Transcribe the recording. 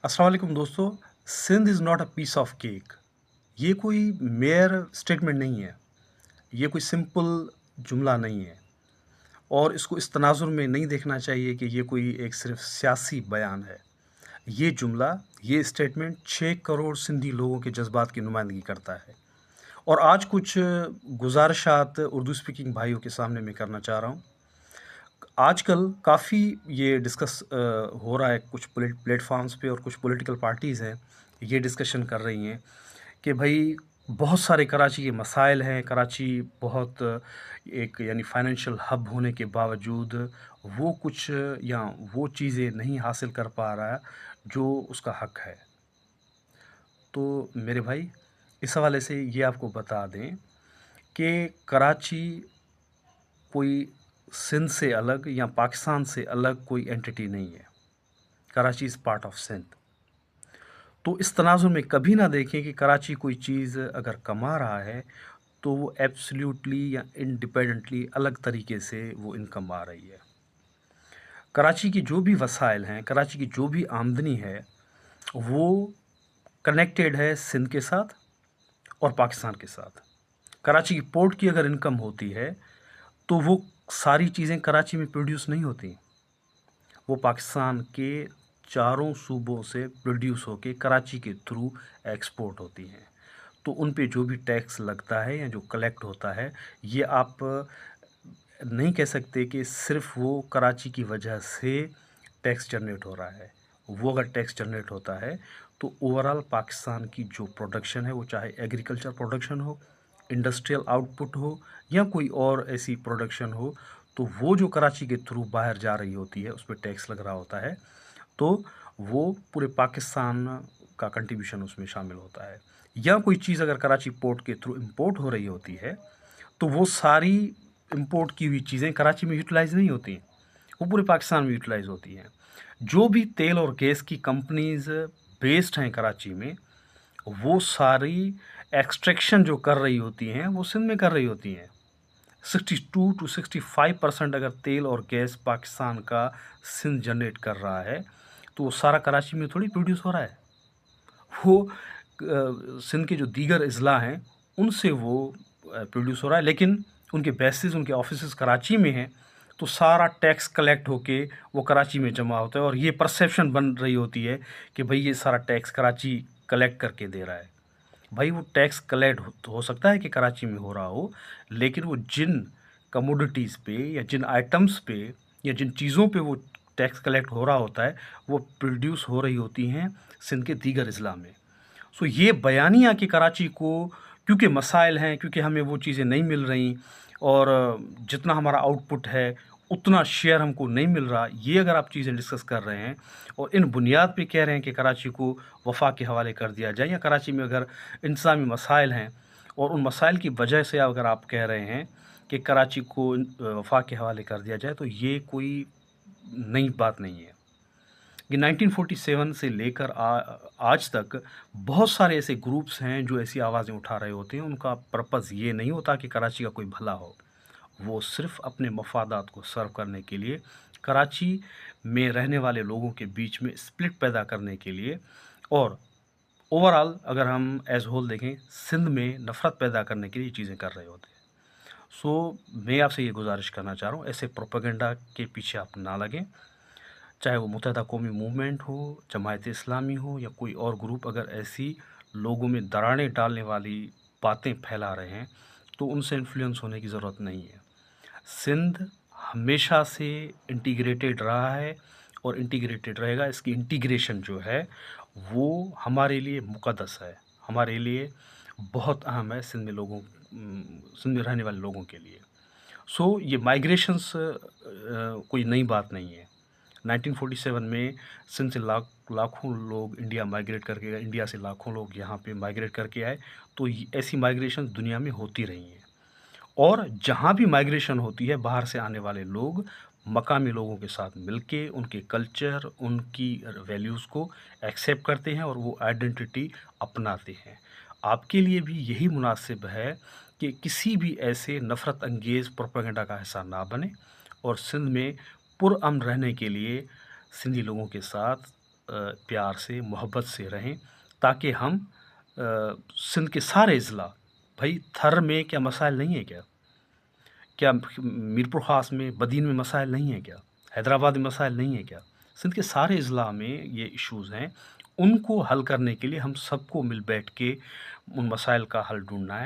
अस्सलाम वालेकुम दोस्तों। Sindh is not a piece of cake. ये कोई मेयर स्टेटमेंट नहीं है। ये कोई सिंपल जुमला नहीं है और इसको इस तनाजुर में नहीं देखना चाहिए कि ये कोई एक सिर्फ सियासी बयान है। ये जुमला, ये स्टेटमेंट 6 करोड़ सिंधी लोगों के जज्बात की नुमाइंदगी करता है। और आज कुछ गुज़ारिशात उर्दू स्पीकिंग भाइयों के सामने मैं करना चाह रहा हूँ। आजकल काफ़ी ये डिस्कस हो रहा है कुछ प्लेटफॉर्म्स पे, और कुछ पॉलिटिकल पार्टीज़ हैं, ये डिस्कशन कर रही हैं कि भाई बहुत सारे कराची के मसाइल हैं। कराची बहुत एक यानी फाइनेंशियल हब होने के बावजूद वो कुछ या वो चीज़ें नहीं हासिल कर पा रहा है जो उसका हक है। तो मेरे भाई, इस हवाले से ये आपको बता दें कि कराची कोई सिंध से अलग या पाकिस्तान से अलग कोई एंटिटी नहीं है। Karachi is part of Sindh. तो इस तनाज़ुर में कभी ना देखें कि कराची कोई चीज़ अगर कमा रहा है तो वो एब्सोल्यूटली या इंडिपेंडेंटली अलग तरीके से वो इनकम आ रही है। कराची की जो भी वसाइल हैं, कराची की जो भी आमदनी है, वो कनेक्टेड है सिंध के साथ और पाकिस्तान के साथ। कराची की पोर्ट की अगर इनकम होती है तो वो सारी चीज़ें कराची में प्रोड्यूस नहीं होती। वो पाकिस्तान के चारों सूबों से प्रोड्यूस होके कराची के थ्रू एक्सपोर्ट होती हैं। तो उन पे जो भी टैक्स लगता है या जो कलेक्ट होता है, ये आप नहीं कह सकते कि सिर्फ़ वो कराची की वजह से टैक्स जनरेट हो रहा है। वो अगर टैक्स जनरेट होता है तो ओवरऑल पाकिस्तान की जो प्रोडक्शन है, वो चाहे एग्रीकल्चर प्रोडक्शन हो, इंडस्ट्रियल आउटपुट हो या कोई और ऐसी प्रोडक्शन हो, तो वो जो कराची के थ्रू बाहर जा रही होती है, उस पे टैक्स लग रहा होता है। तो वो पूरे पाकिस्तान का कंट्रीब्यूशन उसमें शामिल होता है। या कोई चीज़ अगर कराची पोर्ट के थ्रू इंपोर्ट हो रही होती है, तो वो सारी इंपोर्ट की हुई चीज़ें कराची में यूटिलाइज़ नहीं होती हैं, वो पूरे पाकिस्तान में यूटिलाइज़ होती हैं। जो भी तेल और गैस की कंपनीज़ बेस्ड हैं कराची में, वो सारी एक्सट्रैक्शन जो कर रही होती हैं, वो सिंध में कर रही होती हैं। 62 टू 65% अगर तेल और गैस पाकिस्तान का सिंध जनरेट कर रहा है, तो वो सारा कराची में थोड़ी प्रोड्यूस हो रहा है। वो सिंध के जो दीगर अज़ला हैं, उनसे वो प्रोड्यूस हो रहा है, लेकिन उनके बेसिस, उनके ऑफिसेज़ कराची में हैं, तो सारा टैक्स कलेक्ट होके वो कराची में जमा होता है और ये परसेप्शन बन रही होती है कि भई ये सारा टैक्स कराची कलेक्ट करके दे रहा है। भाई वो टैक्स कलेक्ट हो सकता है कि कराची में हो रहा हो, लेकिन वो जिन कमोडिटीज़ पे या जिन आइटम्स पे या जिन चीज़ों पे वो टैक्स कलेक्ट हो रहा होता है, वो प्रोड्यूस हो रही होती हैं सिंध के दीगर अज़ला में। सो ये बयानिया कि कराची को क्योंकि मसाइल हैं, क्योंकि हमें वो चीज़ें नहीं मिल रहीं और जितना हमारा आउटपुट है उतना शेयर हमको नहीं मिल रहा, ये अगर आप चीज़ें डिस्कस कर रहे हैं और इन बुनियाद पे कह रहे हैं कि कराची को वफ़ाक के हवाले कर दिया जाए, या कराची में अगर इंतज़ामी मसाइल हैं और उन मसाइल की वजह से अगर आप कह रहे हैं कि कराची को वफ़ाक के हवाले कर दिया जाए, तो ये कोई नई बात नहीं है। ये 1947 से लेकर आज तक बहुत सारे ऐसे ग्रुप्स हैं जो ऐसी आवाज़ें उठा रहे होते हैं। उनका पर्पज़ ये नहीं होता कि कराची का कोई भला हो। वो सिर्फ़ अपने मफ़ादात को सर्व करने के लिए, कराची में रहने वाले लोगों के बीच में स्प्लिट पैदा करने के लिए, और ओवरऑल अगर हम एज़ होल देखें, सिंध में नफ़रत पैदा करने के लिए चीज़ें कर रहे होते हैं। सो मैं आपसे ये गुज़ारिश करना चाह रहा हूँ, ऐसे प्रोपेगेंडा के पीछे आप ना लगें। चाहे वो मुत्तहदा कौमी मूवमेंट हो, जमायत इस्लामी हो या कोई और ग्रुप, अगर ऐसी लोगों में दरारें डालने वाली बातें फैला रहे हैं, तो उनसे इन्फ्लुएंस होने की ज़रूरत नहीं है। सिंध हमेशा से इंटीग्रेटेड रहा है और इंटीग्रेटेड रहेगा। इसकी इंटीग्रेशन जो है, वो हमारे लिए मुक़द्दस है, हमारे लिए बहुत अहम है, सिंध में रहने वाले लोगों के लिए। सो ये माइग्रेशंस कोई नई बात नहीं है। 1947 में सिंध से लाखों लोग इंडिया माइग्रेट करके गए, इंडिया से लाखों लोग यहाँ पे माइग्रेट करके आए। तो ऐसी माइग्रेशन दुनिया में होती रही हैं, और जहाँ भी माइग्रेशन होती है, बाहर से आने वाले लोग मकामी लोगों के साथ मिलके उनके कल्चर, उनकी वैल्यूज़ को एक्सेप्ट करते हैं और वो आइडेंटिटी अपनाते हैं। आपके लिए भी यही मुनासिब है कि किसी भी ऐसे नफ़रत अंगेज़ प्रोपेगेंडा का हिस्सा ना बने और सिंध में पुरअमन रहने के लिए सिंधी लोगों के साथ प्यार से, मोहब्बत से रहें, ताकि हम सिंध के सारे ज़िला, भाई थर में क्या मसाइल नहीं है क्या? क्या मीरपुर ख़ास में, बदीन में मसाइल नहीं है क्या? हैदराबाद में मसाइल नहीं है क्या? सिंध के सारे ज़िला में ये इश्यूज़ हैं, उनको हल करने के लिए हम सबको मिल बैठ के उन मसाइल का हल ढूँढना है।